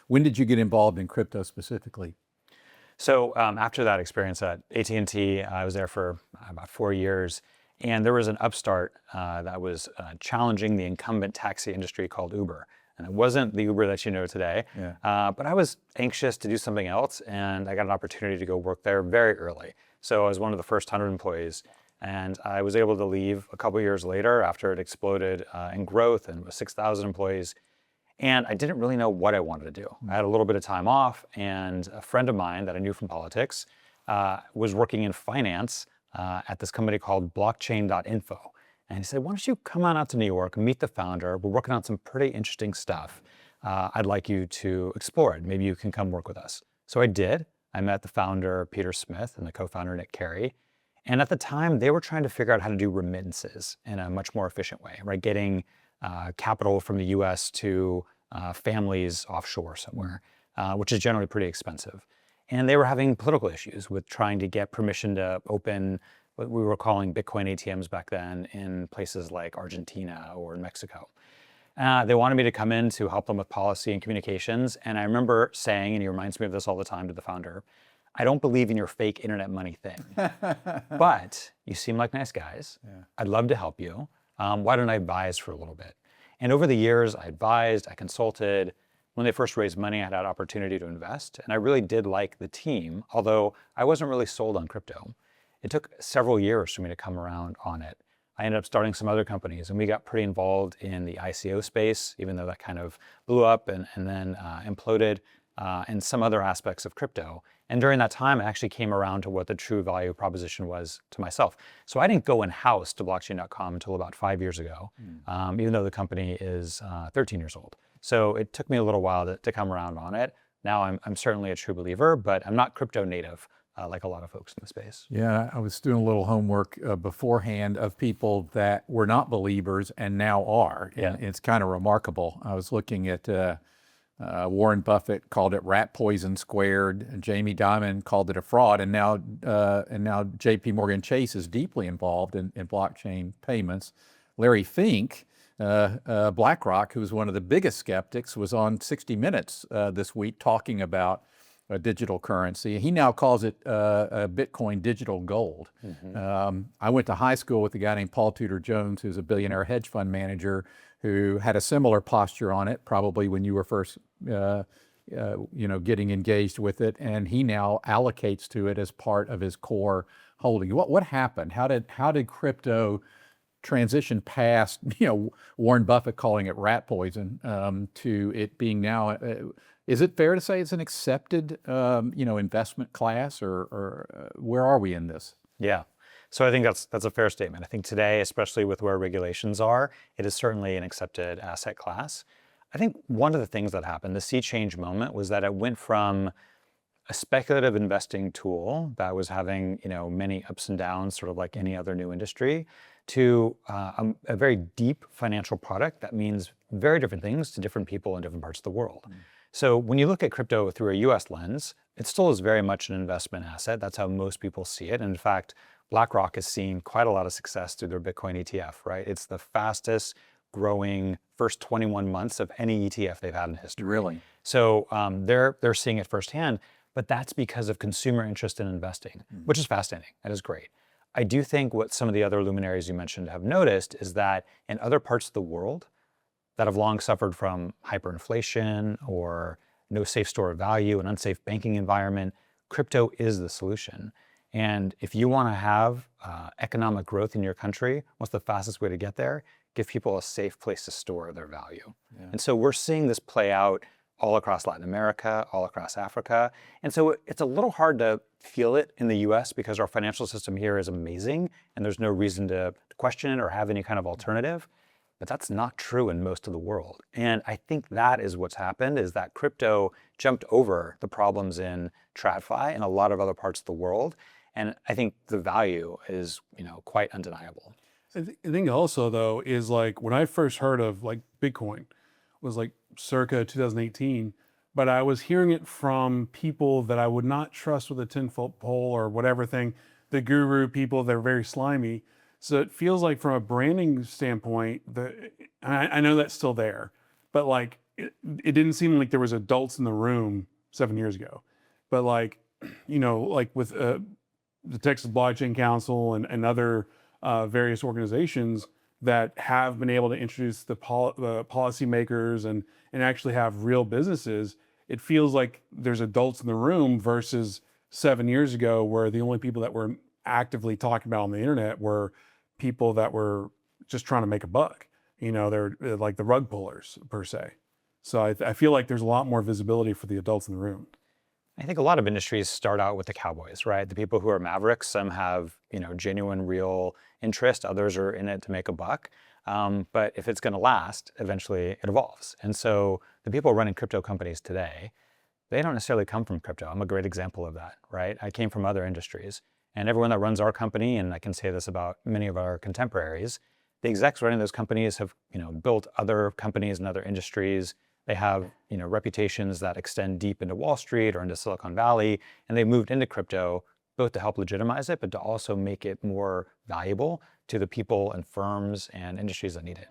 When did you get involved in crypto specifically? So after that experience at AT&T, I was there for about 4 years, and there was an upstart that was challenging the incumbent taxi industry called Uber. And it wasn't the Uber that you know today, but I was anxious to do something else, and I got an opportunity to go work there very early. So I was one of the first 100 employees, and I was able to leave a couple years later after it exploded in growth and was 6,000 employees. And I didn't really know what I wanted to do. I had a little bit of time off, and a friend of mine that I knew from politics was working in finance at this company called blockchain.info. And he said, why don't you come on out to New York, meet the founder. We're working on some pretty interesting stuff. I'd like you to explore it. Maybe you can come work with us. So I did. I met the founder, Peter Smith, and the co-founder, Nick Carey. And at the time, they were trying to figure out how to do remittances in a much more efficient way, right? Getting capital from the US to families offshore somewhere, which is generally pretty expensive. And they were having political issues with trying to get permission to open what we were calling Bitcoin ATMs back then in places like Argentina or Mexico. They wanted me to come in to help them with policy and communications. And I remember saying, and he reminds me of this all the time to the founder, I don't believe in your fake internet money thing, but you seem like nice guys. I'd love to help you. Why don't I advise for a little bit? And over the years, I advised, I consulted. When they first raised money, I had an opportunity to invest. And I really did like the team, although I wasn't really sold on crypto. It took several years for me to come around on it. I ended up starting some other companies, and we got pretty involved in the ICO space, even though that kind of blew up and then imploded, and some other aspects of crypto. And during that time, I actually came around to what the true value proposition was to myself. So I didn't go in-house to blockchain.com until about 5 years ago, even though the company is 13 years old. So it took me a little while to come around on it. Now I'm certainly a true believer, but I'm not crypto native like a lot of folks in the space. Yeah, I was doing a little homework beforehand of people that were not believers and now are. And it's kind of remarkable. I was looking at Warren Buffett called it rat poison squared, and Jamie Dimon called it a fraud, and now JP Morgan Chase is deeply involved in blockchain payments. Larry Fink, BlackRock, who's one of the biggest skeptics, was on 60 Minutes this week talking about a digital currency. He now calls it a Bitcoin digital gold. I went to high school with a guy named Paul Tudor Jones, who's a billionaire hedge fund manager, who had a similar posture on it, probably when you were first getting engaged with it, and he now allocates to it as part of his core holding. What happened? How did crypto transition past Warren Buffett calling it rat poison to it being now? Is it fair to say it's an accepted investment class, or where are we in this? Yeah. So I think that's a fair statement. I think today, especially with where regulations are, it is certainly an accepted asset class. I think one of the things that happened, the sea change moment, was that it went from a speculative investing tool that was having many ups and downs, sort of like any other new industry, to a very deep financial product that means very different things to different people in different parts of the world. So when you look at crypto through a US lens, it still is very much an investment asset. That's how most people see it. And in fact, BlackRock has seen quite a lot of success through their Bitcoin ETF, right? It's the fastest growing first 21 months of any ETF they've had in history. Really? So they're seeing it firsthand, but that's because of consumer interest in investing, which is fascinating. That is great. I do think what some of the other luminaries you mentioned have noticed is that in other parts of the world that have long suffered from hyperinflation or no safe store of value, an unsafe banking environment, crypto is the solution. And if you want to have economic growth in your country, what's the fastest way to get there? Give people a safe place to store their value. And so we're seeing this play out all across Latin America, all across Africa. And so it's a little hard to feel it in the US because our financial system here is amazing and there's no reason to question it or have any kind of alternative. But that's not true in most of the world. And I think that is what's happened, is that crypto jumped over the problems in TradFi and a lot of other parts of the world. And I think the value is, quite undeniable. I think also, though, is like when I first heard of like Bitcoin was like circa 2018, but I was hearing it from people that I would not trust with a 10-foot pole or whatever thing, the guru people that are very slimy. So it feels like from a branding standpoint, I know that's still there, but like it didn't seem like there was adults in the room 7 years ago. But like, like with the Texas Blockchain Council and other various organizations that have been able to introduce the policymakers and actually have real businesses, it feels like there's adults in the room versus 7 years ago, where the only people that were actively talking about on the internet were people that were just trying to make a buck. They're like the rug pullers per se. So I feel like there's a lot more visibility for the adults in the room. I think a lot of industries start out with the cowboys, right? The people who are mavericks. Some have, genuine, real interest. Others are in it to make a buck. But if it's going to last, eventually it evolves. And so the people running crypto companies today, they don't necessarily come from crypto. I'm a great example of that, right? I came from other industries. And everyone that runs our company, and I can say this about many of our contemporaries, the execs running those companies have, built other companies in other industries. They have, reputations that extend deep into Wall Street or into Silicon Valley, and they moved into crypto both to help legitimize it, but to also make it more valuable to the people and firms and industries that need it.